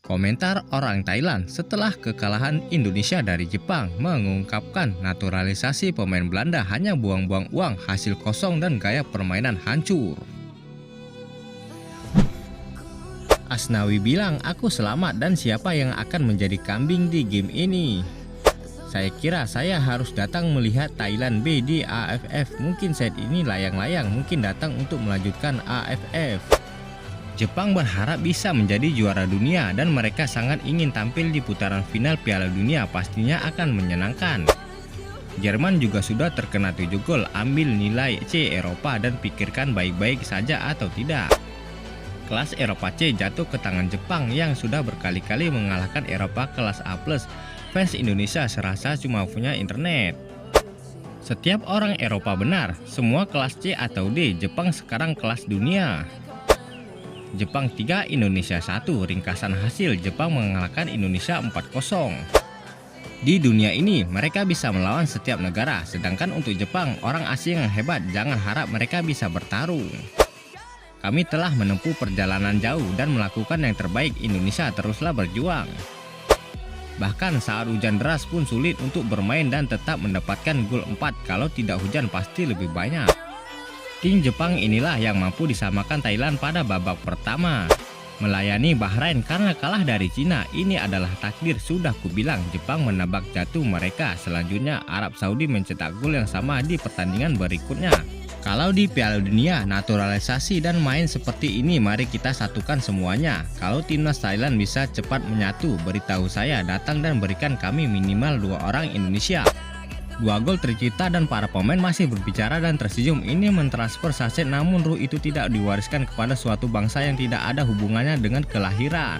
Komentar orang Thailand setelah kekalahan Indonesia dari Jepang mengungkapkan naturalisasi pemain Belanda hanya buang-buang uang, hasil kosong dan gaya permainan hancur. Asnawi bilang, aku selamat dan siapa yang akan menjadi kambing di game ini? Saya kira saya harus datang melihat Thailand B di AFF. Mungkin saat ini layang-layang, mungkin datang untuk melanjutkan AFF. Jepang berharap bisa menjadi juara dunia dan mereka sangat ingin tampil di putaran final Piala Dunia, pastinya akan menyenangkan. Jerman juga sudah terkena 7 gol, ambil nilai C Eropa dan pikirkan baik-baik saja atau tidak. Kelas Eropa C jatuh ke tangan Jepang yang sudah berkali-kali mengalahkan Eropa kelas A+. Fans Indonesia serasa cuma punya internet. Setiap orang Eropa benar, semua kelas C atau D, Jepang sekarang kelas dunia. Jepang 3, Indonesia 1. Ringkasan hasil, Jepang mengalahkan Indonesia 4-0. Di dunia ini, mereka bisa melawan setiap negara. Sedangkan untuk Jepang, orang asing yang hebat, jangan harap mereka bisa bertarung. Kami telah menempuh perjalanan jauh dan melakukan yang terbaik. Indonesia teruslah berjuang. Bahkan saat hujan deras pun sulit untuk bermain dan tetap mendapatkan gol 4. Kalau tidak hujan pasti lebih banyak. Tim Jepang inilah yang mampu disamakan Thailand pada babak pertama. Melayani Bahrain karena kalah dari Cina, ini adalah takdir, sudah kubilang. Jepang menebak jatuh mereka. Selanjutnya Arab Saudi mencetak gol yang sama di pertandingan berikutnya. Kalau di Piala Dunia, naturalisasi dan main seperti ini, mari kita satukan semuanya. Kalau timnas Thailand bisa cepat menyatu, beritahu saya, datang dan berikan kami minimal 2 orang Indonesia. 2 gol tercipta dan para pemain masih berbicara dan tersenyum. Ini mentransfer saset, namun ruh itu tidak diwariskan kepada suatu bangsa yang tidak ada hubungannya dengan kelahiran.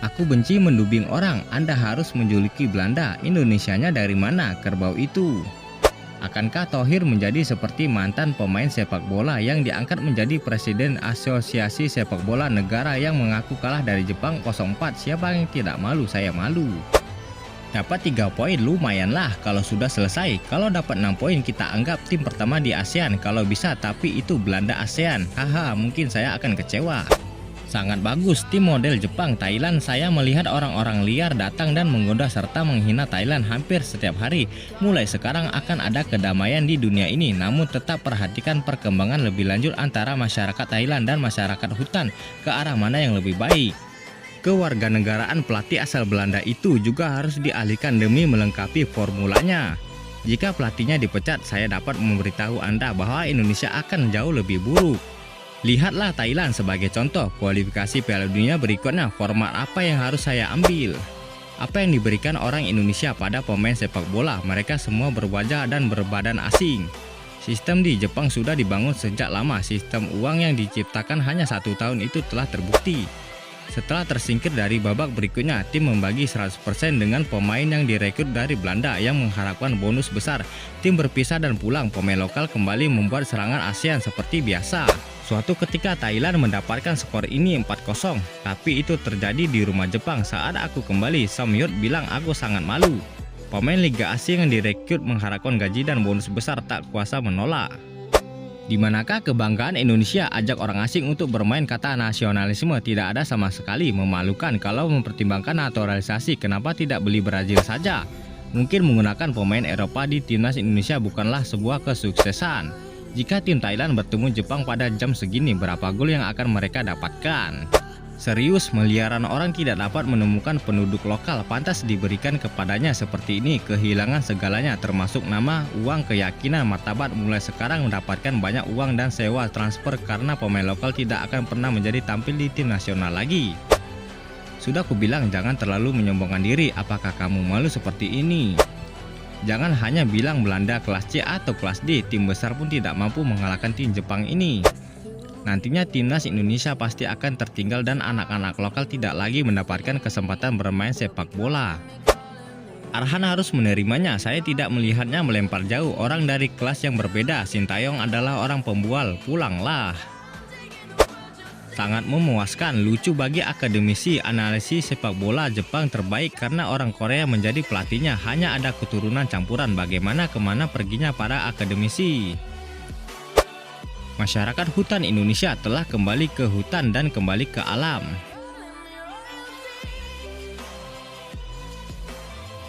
Aku benci mendubing orang. Anda harus menjuluki Belanda. Indonesianya dari mana? Kerbau itu. Akankah Thohir menjadi seperti mantan pemain sepak bola yang diangkat menjadi presiden Asosiasi Sepak Bola Negara yang mengaku kalah dari Jepang 0-4? Siapa yang tidak malu? Saya malu. Dapat 3 poin lumayanlah kalau sudah selesai. Kalau dapat 6 poin kita anggap tim pertama di ASEAN kalau bisa, tapi itu Belanda ASEAN. Haha, mungkin saya akan kecewa. Sangat bagus tim model Jepang. Thailand, saya melihat orang-orang liar datang dan menggoda serta menghina Thailand hampir setiap hari. Mulai sekarang akan ada kedamaian di dunia ini, namun tetap perhatikan perkembangan lebih lanjut antara masyarakat Thailand dan masyarakat hutan, ke arah mana yang lebih baik. Kewarganegaraan pelatih asal Belanda itu juga harus dialihkan demi melengkapi formulanya. Jika pelatihnya dipecat, saya dapat memberitahu Anda bahwa Indonesia akan jauh lebih buruk. Lihatlah Thailand sebagai contoh. Kualifikasi Piala Dunia berikutnya, format apa yang harus saya ambil? Apa yang diberikan orang Indonesia pada pemain sepak bola? Mereka semua berwajah dan berbadan asing. Sistem di Jepang sudah dibangun sejak lama. Sistem uang yang diciptakan hanya 1 tahun itu telah terbukti. Setelah tersingkir dari babak berikutnya, tim membagi 100% dengan pemain yang direkrut dari Belanda yang mengharapkan bonus besar. Tim berpisah dan pulang, pemain lokal kembali membuat serangan ASEAN seperti biasa. Suatu ketika Thailand mendapatkan skor ini 4-0, tapi itu terjadi di rumah Jepang. Saat aku kembali, Samyot bilang aku sangat malu. Pemain Liga asing yang direkrut mengharapkan gaji dan bonus besar tak kuasa menolak. Di manakah kebanggaan Indonesia? Ajak orang asing untuk bermain, kata nasionalisme tidak ada sama sekali. Memalukan. Kalau mempertimbangkan naturalisasi, kenapa tidak beli Brazil saja? Mungkin menggunakan pemain Eropa di timnas Indonesia bukanlah sebuah kesuksesan. Jika tim Thailand bertemu Jepang pada jam segini, berapa gol yang akan mereka dapatkan? Serius, miliaran orang tidak dapat menemukan penduduk lokal pantas diberikan kepadanya seperti ini. Kehilangan segalanya termasuk nama, uang, keyakinan, martabat. Mulai sekarang mendapatkan banyak uang dan sewa transfer karena pemain lokal tidak akan pernah menjadi tampil di tim nasional lagi. Sudah kubilang jangan terlalu menyombongkan diri. Apakah kamu malu seperti ini? Jangan hanya bilang Belanda kelas C atau kelas D. Tim besar pun tidak mampu mengalahkan tim Jepang ini. Nantinya timnas Indonesia pasti akan tertinggal dan anak-anak lokal tidak lagi mendapatkan kesempatan bermain sepak bola. Arhan harus menerimanya. Saya tidak melihatnya melempar jauh. Orang dari kelas yang berbeda. Sintayong adalah orang pembual. Pulanglah. Sangat memuaskan, lucu bagi akademisi. Analisis sepak bola Jepang terbaik karena orang Korea menjadi pelatihnya. Hanya ada keturunan campuran. Bagaimana kemana perginya para akademisi? Masyarakat hutan Indonesia telah kembali ke hutan dan kembali ke alam.